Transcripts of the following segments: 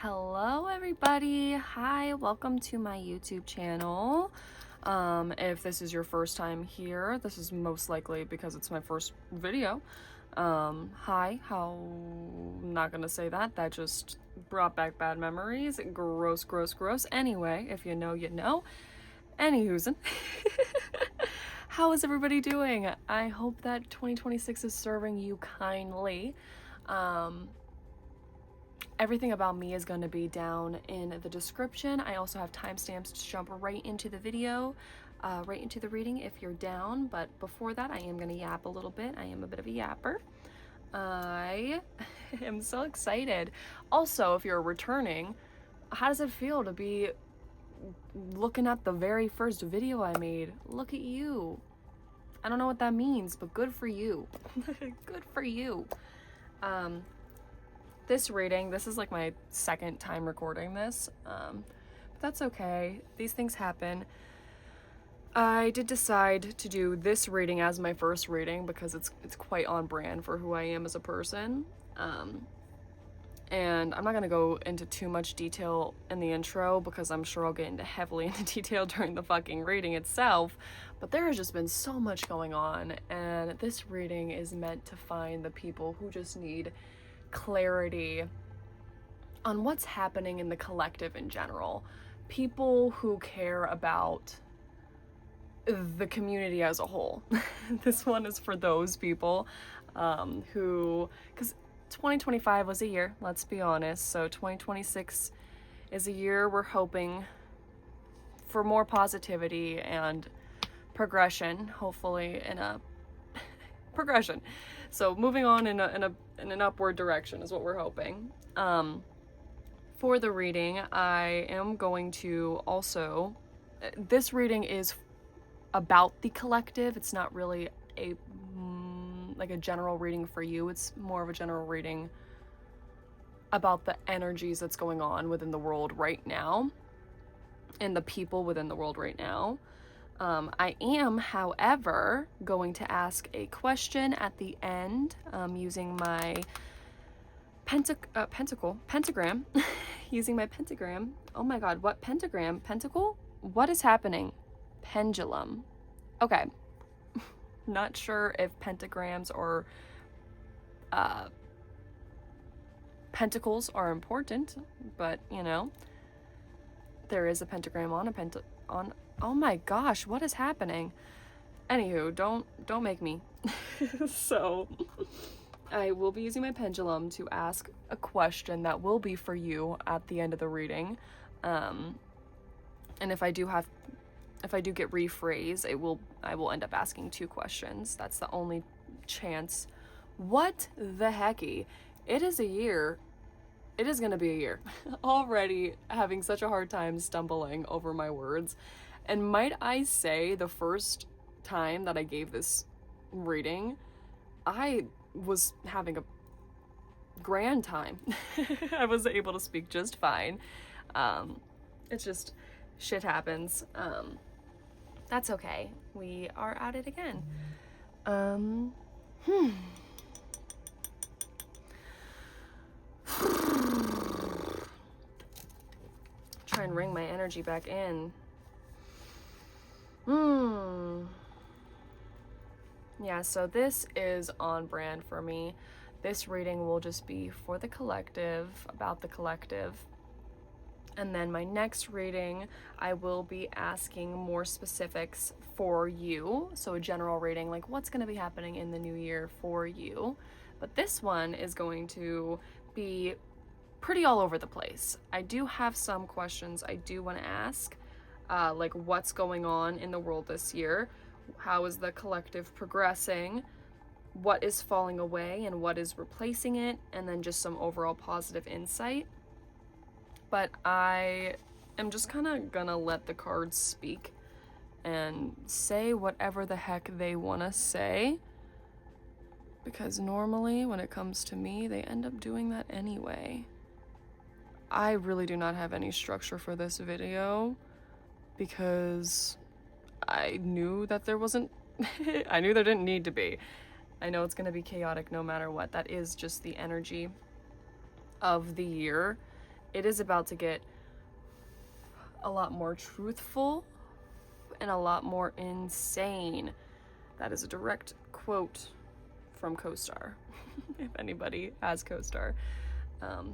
Hello everybody. Hi, welcome to my YouTube channel. If this is your first time here, this is most likely because it's my first video. Hi, I'm not gonna say that. That just brought back bad memories. Gross, gross, gross. Anyway, if you know, you know. Anywhoozin'. How is everybody doing? I hope that 2026 is serving you kindly. Everything about me is going to be down in the description. I also have timestamps to jump right into the video, right into the reading if you're down. But before that, I am going to yap a little bit. I am a bit of a yapper. I am so excited. Also, if you're returning, how does it feel to be looking at the very first video I made? Look at you. I don't know what that means, but good for you. Good for you. This reading, this is like my second time recording this, but that's okay. These things happen. I did decide to do this reading as my first reading because it's quite on brand for who I am as a person. And I'm not going to go into too much detail in the intro because I'm sure I'll get heavily into detail during the fucking reading itself, but there has just been so much going on, and this reading is meant to find the people who just need clarity on what's happening in the collective in general. People who care about the community as a whole. This one is for those people who, because 2025 was a year, let's be honest, so 2026 is a year we're hoping for more positivity and progression, hopefully in a progression. So moving on in an upward direction is what we're hoping. For the reading, I am going to also, this reading is about the collective. It's not really a like a general reading for you. It's more of a general reading about the energies that's going on within the world right now and the people within the world right now. I am, however, going to ask a question at the end using my pentagram, using my pentagram. Oh my god, what pentagram? Pentacle? What is happening? Pendulum. Okay. Not sure if pentagrams or pentacles are important, but you know, there is a pentagram on a oh my gosh, what is happening? Anywho, don't make me. So I will be using my pendulum to ask a question that will be for you at the end of the reading. And if I do get rephrased, I will end up asking two questions. That's the only chance. What the hecky? It is a year. It is gonna be a year. Already having such a hard time stumbling over my words. And might I say, the first time that I gave this reading, I was having a grand time. I was able to speak just fine. It's just, shit happens. That's okay. We are at it again. Try and ring my energy back in. Yeah, so this is on brand for me. This reading will just be for the collective, about the collective. And then my next reading, I will be asking more specifics for you. So a general reading, like what's going to be happening in the new year for you. But this one is going to be pretty all over the place. I do have some questions I do want to ask, like what's going on in the world this year? How is the collective progressing? What is falling away and what is replacing it? And then just some overall positive insight. But I am just kind of gonna let the cards speak and say whatever the heck they want to say, because normally when it comes to me, they end up doing that anyway. I really do not have any structure for this video because I knew that there wasn't I knew there didn't need to be. I know it's gonna be chaotic no matter what. That is just the energy of the year. it is about to get a lot more truthful and a lot more insane. That is a direct quote from CoStar, if anybody has CoStar.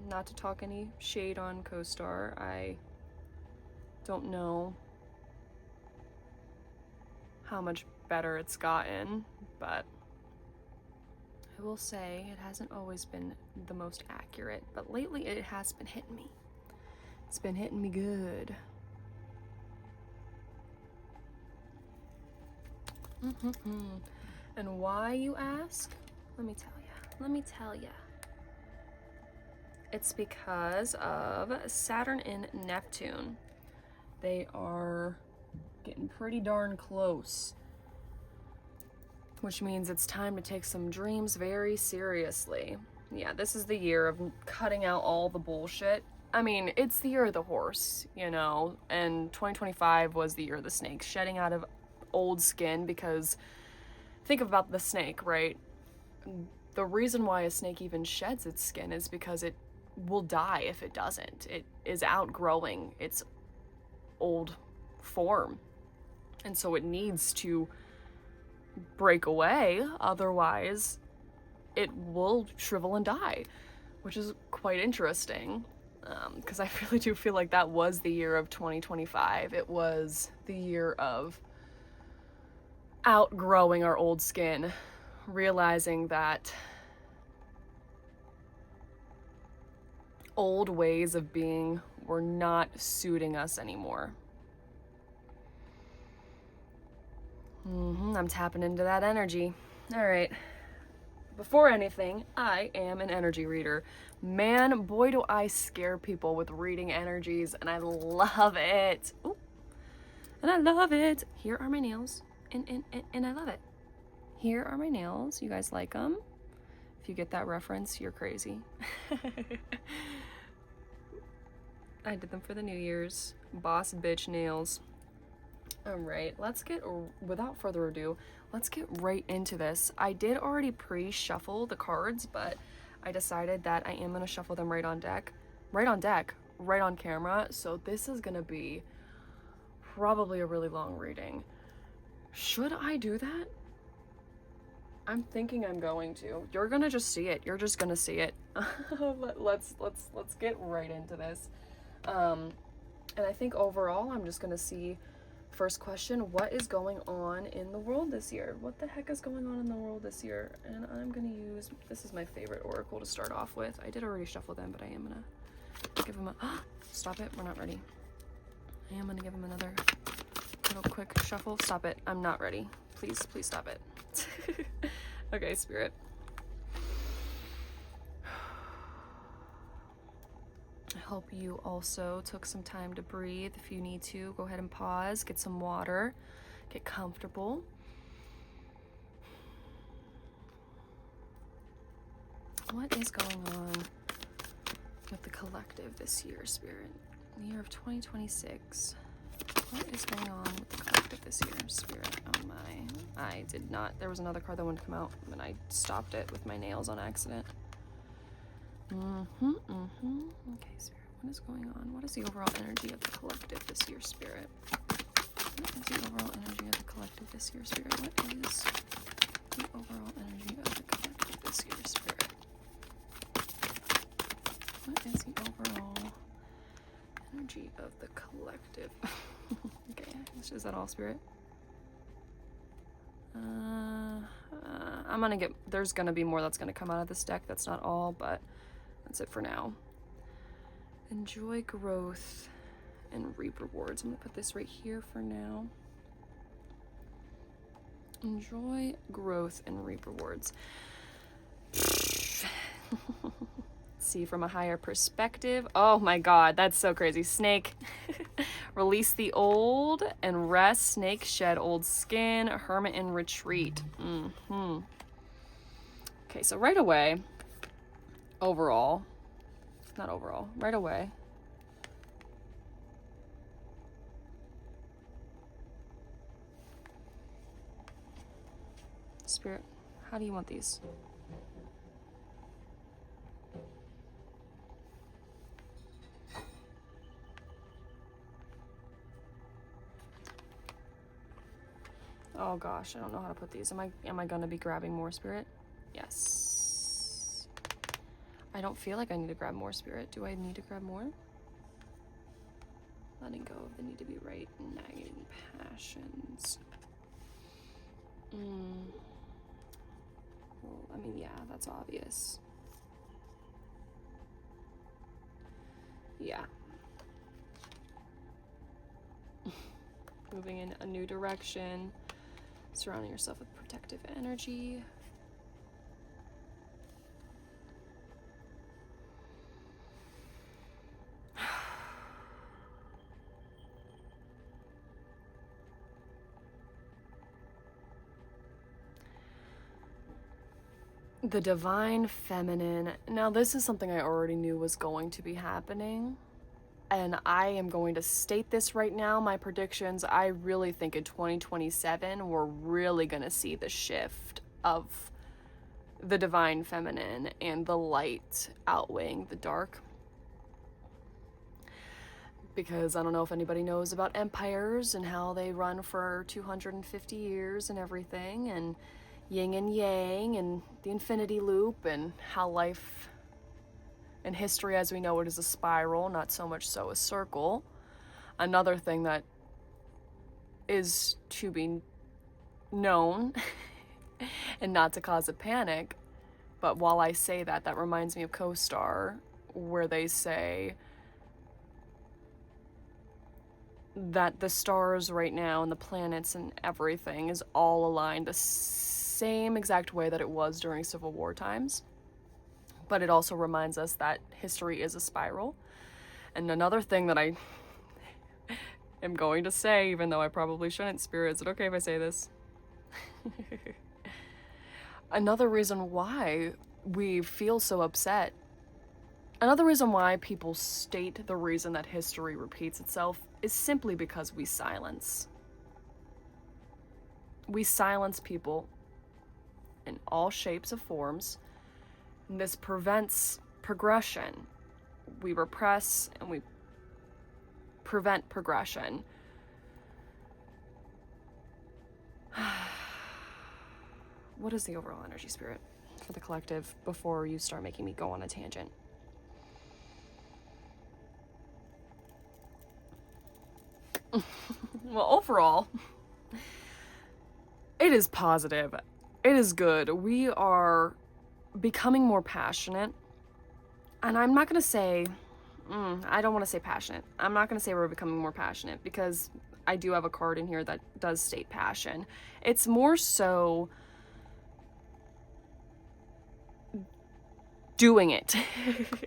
Not to talk any shade on CoStar. I don't know how much better it's gotten, but I will say it hasn't always been the most accurate, but lately it has been hitting me. It's been hitting me good. And why, you ask? Let me tell ya. It's because of Saturn and Neptune. They are getting pretty darn close, which means it's time to take some dreams very seriously. Yeah, this is the year of cutting out all the bullshit. I mean, it's the year of the horse, you know, and 2025 was the year of the snake, shedding out of old skin, because think about the snake, right? The reason why a snake even sheds its skin is because it will die if it doesn't. It is outgrowing its old form, and so it needs to break away, otherwise it will shrivel and die, which is quite interesting, because I really do feel like that was the year of 2025. It was the year of outgrowing our old skin, realizing that old ways of being were not suiting us anymore. I'm tapping into that energy. All right. Before anything, I am an energy reader. Man, boy, do I scare people with reading energies, and I love it. Ooh. And I love it. Here are my nails, and I love it. Here are my nails. You guys like them? If you get that reference, you're crazy. I did them for the New Year's. Boss bitch nails. All right, without further ado, let's get right into this. I did already pre-shuffle the cards, but I decided that I am gonna shuffle them right on camera. So this is gonna be probably a really long reading. Should I do that? I'm thinking I'm going to. You're gonna just see it. You're just gonna see it. Let's get right into this. And I think overall, I'm just gonna see. First question, what is going on in the world this year? What the heck is going on in the world this year? And I'm gonna use, this is my favorite oracle to start off with. I did already shuffle them, but I am gonna give him stop it, we're not ready. I am gonna give him another little quick shuffle. Stop it, I'm not ready. Please stop it. Okay, Spirit. I hope you also took some time to breathe. If you need to, go ahead and pause, get some water, get comfortable. What is going on with the collective this year, Spirit? The year of 2026. What is going on with the collective this year, Spirit? Oh my. I did not. There was another card that wanted to come out, and I stopped it with my nails on accident. Okay, Spirit, what is going on? What is the overall energy of the collective this year, Spirit? What is the overall energy of the collective this year, Spirit? What is the overall energy of the collective this year, Spirit? What is the overall energy of the collective? Okay, is that all, Spirit? There's gonna be more that's gonna come out of this deck. That's not all, but that's it for now. Enjoy growth and reap rewards. I'm gonna put this right here for now. Enjoy growth and reap rewards. See from a higher perspective. Oh my God, that's so crazy. Snake. Release the old and rest. Snake shed old skin. Hermit in retreat. Okay, so right away, right away. Spirit, how do you want these? Oh gosh, I don't know how to put these. Am I gonna be grabbing more spirit? Yes. I don't feel like I need to grab more spirit. Do I need to grab more? Letting go of the need to be right, nagging passions. Well, I mean, yeah, that's obvious. Yeah. Moving in a new direction. Surrounding yourself with protective energy. The divine feminine. Now, this is something I already knew was going to be happening. And I am going to state this right now, my predictions. I really think in 2027, we're really going to see the shift of the divine feminine and the light outweighing the dark. Because I don't know if anybody knows about empires and how they run for 250 years and everything, and yin and yang and the infinity loop, and how life and history as we know it is a spiral, not so much so a circle. Another thing that is to be known and not to cause a panic, but while I say that, that reminds me of Co-Star, where they say that the stars right now and the planets and everything is all aligned the same exact way that it was during Civil War times. But it also reminds us that history is a spiral. And another thing that I am going to say, even though I probably shouldn't, Spirit, is it okay if I say this? Another reason why we feel so upset, another reason why people state the reason that history repeats itself is simply because we silence. We silence people in all shapes of forms. And this prevents progression. We repress and we prevent progression. What is the overall energy, Spirit, for the collective before you start making me go on a tangent? Well, overall, it is positive. It is good. We are becoming more passionate. And I'm not going to say, I don't want to say passionate. I'm not going to say we're becoming more passionate, because I do have a card in here that does state passion. It's more so doing it.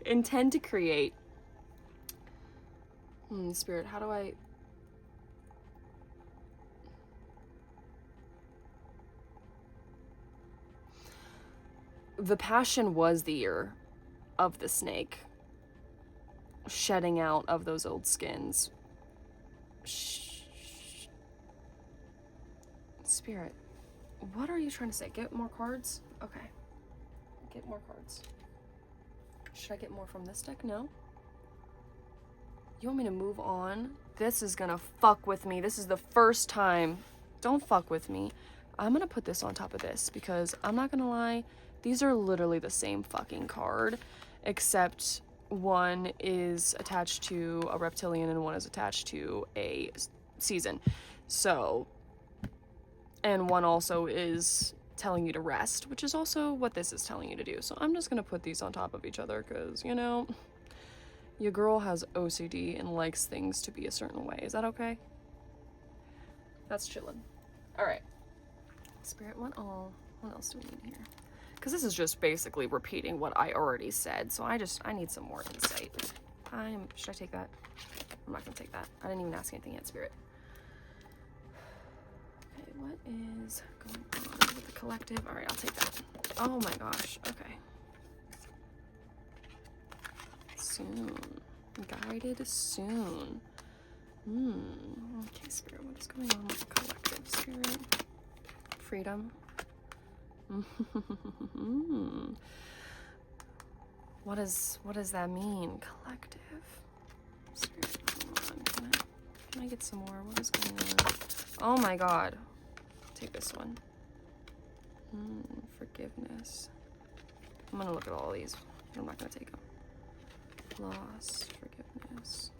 Intend to create. Spirit, how do I... The passion was the year of the snake. Shedding out of those old skins. Spirit, what are you trying to say? Get more cards? Okay. Get more cards. Should I get more from this deck? No? You want me to move on? This is gonna fuck with me. This is the first time. Don't fuck with me. I'm gonna put this on top of this, because I'm not gonna lie, these are literally the same fucking card, except one is attached to a reptilian and one is attached to a season. So, and one also is telling you to rest, which is also what this is telling you to do. So I'm just gonna put these on top of each other, because, you know, your girl has OCD and likes things to be a certain way. Is that okay? That's chillin'. All right. Spirit, what else do we need here? Because this is just basically repeating what I already said, so I need some more insight. Should I take that? I'm not gonna take that. I didn't even ask anything yet, Spirit. Okay, what is going on with the collective? All right, I'll take that. Oh my gosh, okay. Soon. Guided soon. Okay, Spirit, what is going on with the collective, Spirit? Freedom. What does that mean? Collective. Spirit, hold on. Can I get some more? What is going on? Oh my god. take this one. Forgiveness. I'm gonna look at all these. I'm not gonna take them. Loss, forgiveness.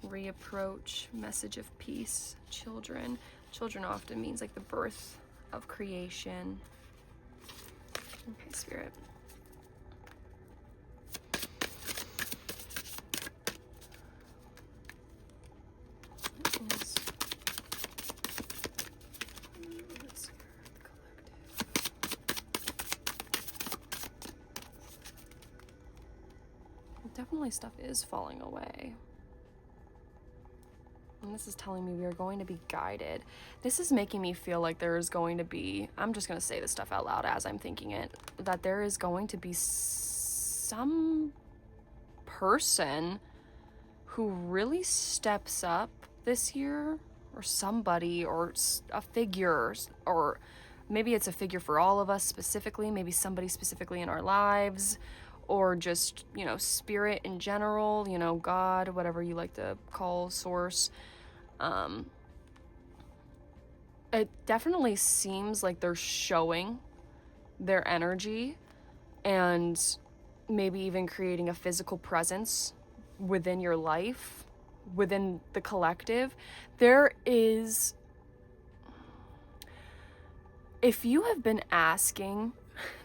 Reapproach, message of peace, children. Children often means like the birth of creation. Okay, Spirit. Definitely stuff is falling away. And this is telling me we are going to be guided. This is making me feel like there is going to be, I'm just going to say this stuff out loud as I'm thinking it, that there is going to be some person who really steps up this year, or somebody, or a figure, or maybe it's a figure for all of us specifically, maybe somebody specifically in our lives, or just, you know, spirit in general, you know, God, whatever you like to call source. It definitely seems like they're showing their energy and maybe even creating a physical presence within your life, within the collective. There is, if you have been asking,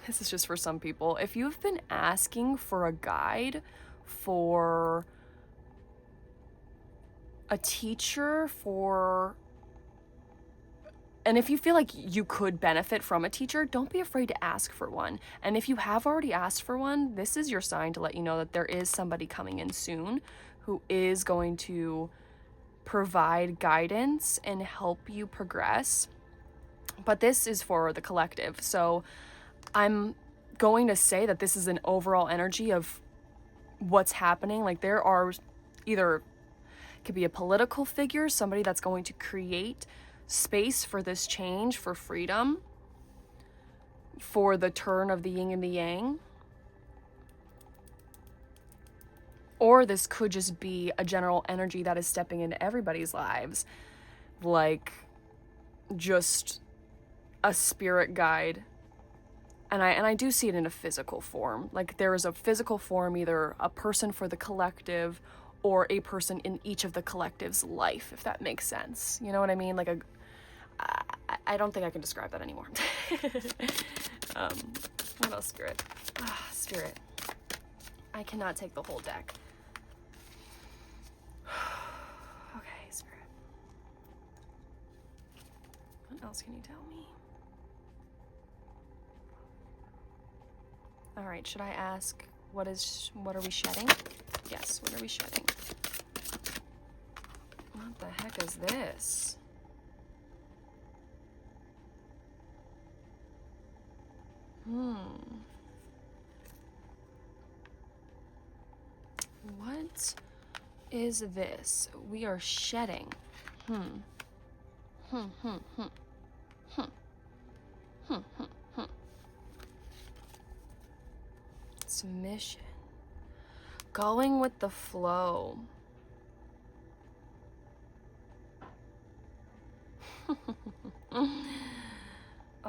this is just for some people, if you have been asking for a guide, for a teacher, and if you feel like you could benefit from a teacher, don't be afraid to ask for one. And if you have already asked for one, this is your sign to let you know that there is somebody coming in soon who is going to provide guidance and help you progress. But this is for the collective. So I'm going to say that this is an overall energy of what's happening. Like there are either, it could be a political figure, somebody that's going to create space for this change, for freedom, for the turn of the yin and the yang. Or this could just be a general energy that is stepping into everybody's lives, like just a spirit guide. And I do see it in a physical form. Like there is a physical form, either a person for the collective or a person in each of the collective's life, if that makes sense. You know what I mean? Like I don't think I can describe that anymore. What else, Spirit? Spirit. I cannot take the whole deck. Okay, Spirit. What else can you tell me? All right, should I ask what are we shedding? Yes, what are we shedding? What the heck is this? What is this? We are shedding. Submission. Going with the flow.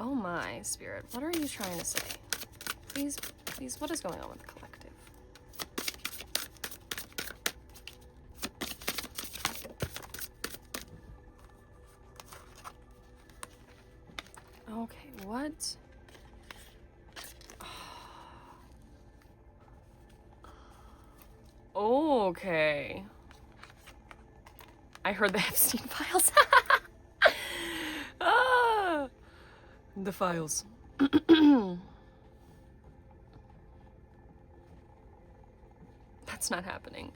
Oh my, Spirit, what are you trying to say? Please, what is going on with the collective? Okay, what? Okay. I heard the Epstein files. The files. That's not happening.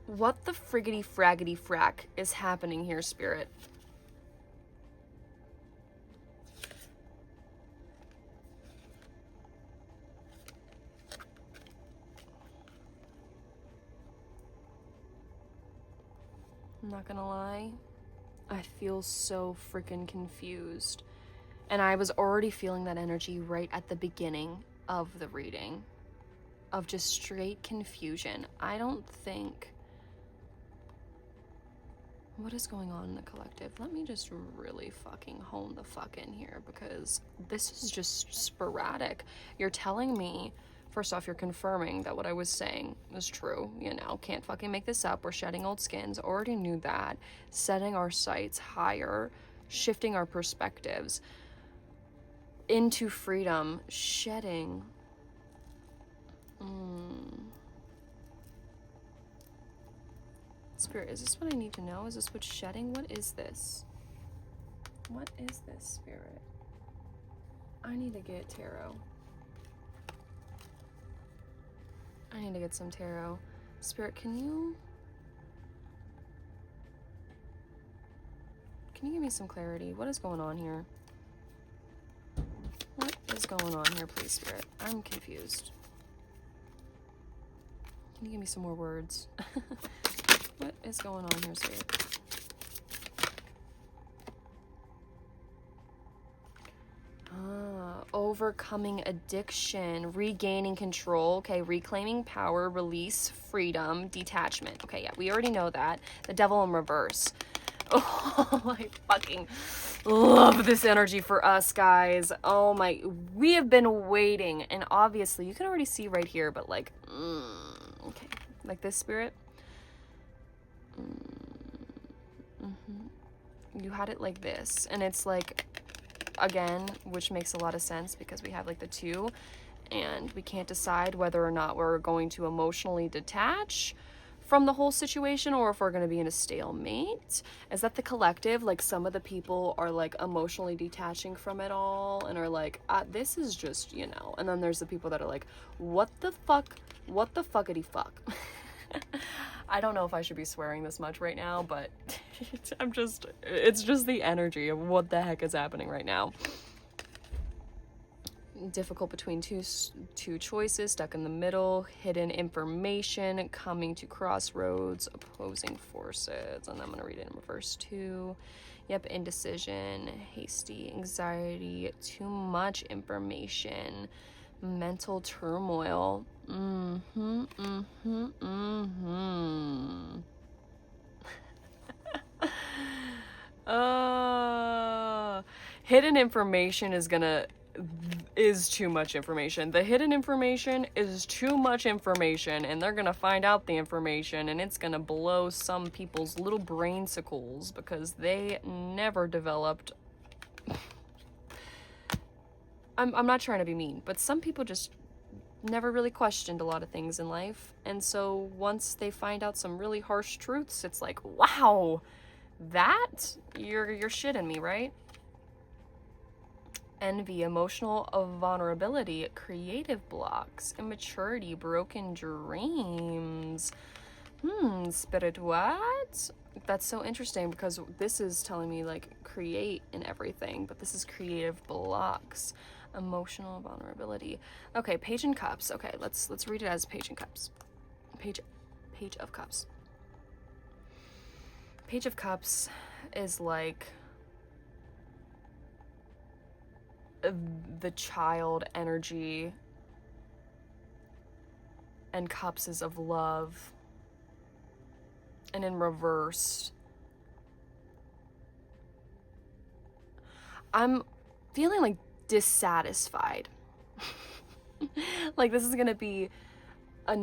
What the friggity fraggity frack is happening here, Spirit? I'm not gonna lie, I feel so freaking confused. And I was already feeling that energy right at the beginning of the reading, of just straight confusion. I don't think... What is going on in the collective? Let me just really fucking hone the fuck in here, because this is just sporadic. You're telling me, first off, you're confirming that what I was saying is true. You know, can't fucking make this up. We're shedding old skins. Already knew that. Setting our sights higher, shifting our perspectives into freedom, shedding. Spirit, is this what I need to know? Is this what shedding? What is this? What is this, Spirit? I need to get tarot. I need to get some tarot. Spirit, can you give me some clarity? What is going on here? What is going on here, please, Spirit? I'm confused. Can you give me some more words? What is going on here, Spirit? Overcoming addiction, regaining control, okay, reclaiming power, release, freedom, detachment. Okay, yeah, we already know that. The devil in reverse. Oh, I fucking love this energy for us, guys. Oh my, we have been waiting, and obviously, you can already see right here, but like, okay, like this, Spirit. You had it like this, and it's like, again, which makes a lot of sense because we have like the two, and we can't decide whether or not we're going to emotionally detach from the whole situation or if we're going to be in a stalemate. Is that the collective? Like, some of the people are like emotionally detaching from it all and are like, this is just, you know, and then there's the people that are like, what the fuckity fuck. I don't know if I should be swearing this much right now, but it's just the energy of what the heck is happening right now. Difficult between two choices, stuck in the middle, hidden information, coming to crossroads, opposing forces. And I'm going to read it in reverse too. Yep, indecision, hasty, anxiety, too much information, mental turmoil. Hidden information is too much information. The hidden information is too much information, and they're gonna find out the information, and it's gonna blow some people's little brainsicles because they never developed. I'm not trying to be mean, but some people just never really questioned a lot of things in life, and so once they find out some really harsh truths, it's like, wow, that you're shitting me, right? Envy, emotional vulnerability, creative blocks, immaturity, broken dreams. Spirit, what? That's so interesting because this is telling me like create and everything, but this is creative blocks, emotional vulnerability. Okay, Page and Cups. Okay, let's read it as Page and Cups. Page of Cups. Page of Cups is like the child energy, and Cups is of love. And in reverse, I'm feeling like dissatisfied. Like this is gonna be a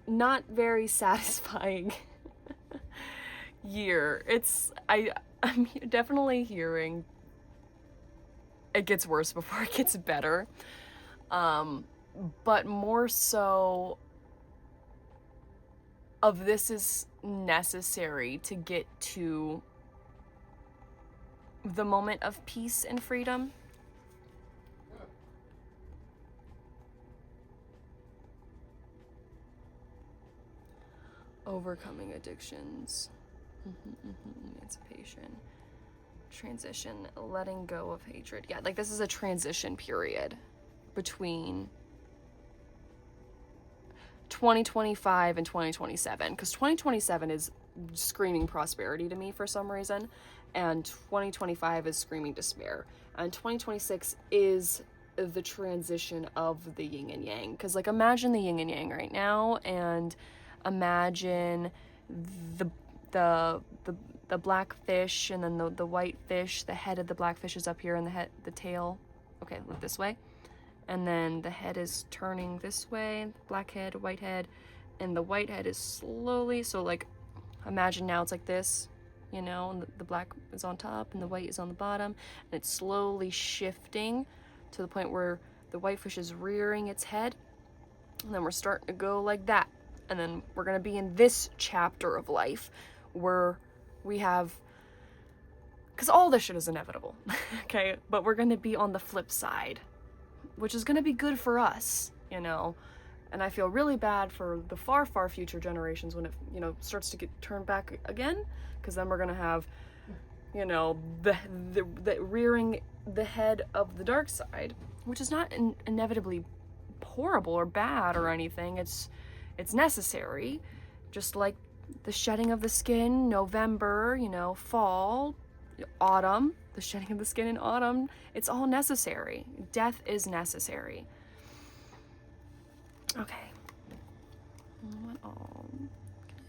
not very satisfying year. I'm definitely hearing it gets worse before it gets better, but more so of this is necessary to get to the moment of peace and freedom. Overcoming addictions, emancipation, transition, letting go of hatred. Yeah, like this is a transition period between 2025 and 2027, because 2027 is screaming prosperity to me for some reason, and 2025 is screaming despair, and 2026 is the transition of the yin and yang. Because like imagine the yin and yang right now, and imagine the the black fish, and then the white fish. The head of the black fish is up here, and the tail, okay, look this way. And then the head is turning this way, black head, white head, and the white head is slowly, so like, imagine now it's like this, you know, and the black is on top and the white is on the bottom, and it's slowly shifting to the point where the white fish is rearing its head, and then we're starting to go like that. And then we're gonna be in this chapter of life where we have, because all this shit is inevitable, okay, but we're gonna be on the flip side, which is gonna be good for us, you know. And I feel really bad for the far, far future generations when it, you know, starts to get turned back again, because then we're gonna have, you know, the rearing the head of the dark side, which is not inevitably horrible or bad or anything. It's necessary, just like the shedding of the skin, November, you know, fall, autumn, the shedding of the skin in autumn. It's all necessary. Death is necessary. Okay. What all?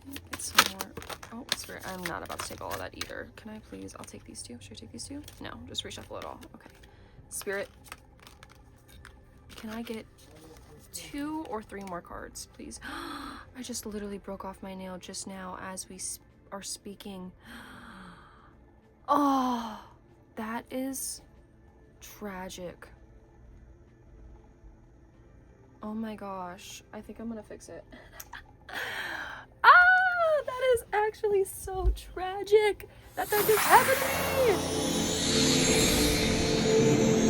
Can I get some more? Oh, spirit. I'm not about to take all of that either. Can I please? I'll take these two. Should I take these two? No, just reshuffle it all. Okay. Spirit. Can I get 2 or 3 more cards, please? I just literally broke off my nail just now as we are speaking. Oh, that is tragic. Oh my gosh, I think I'm gonna fix it. Ah, that is actually so tragic that just happened to me.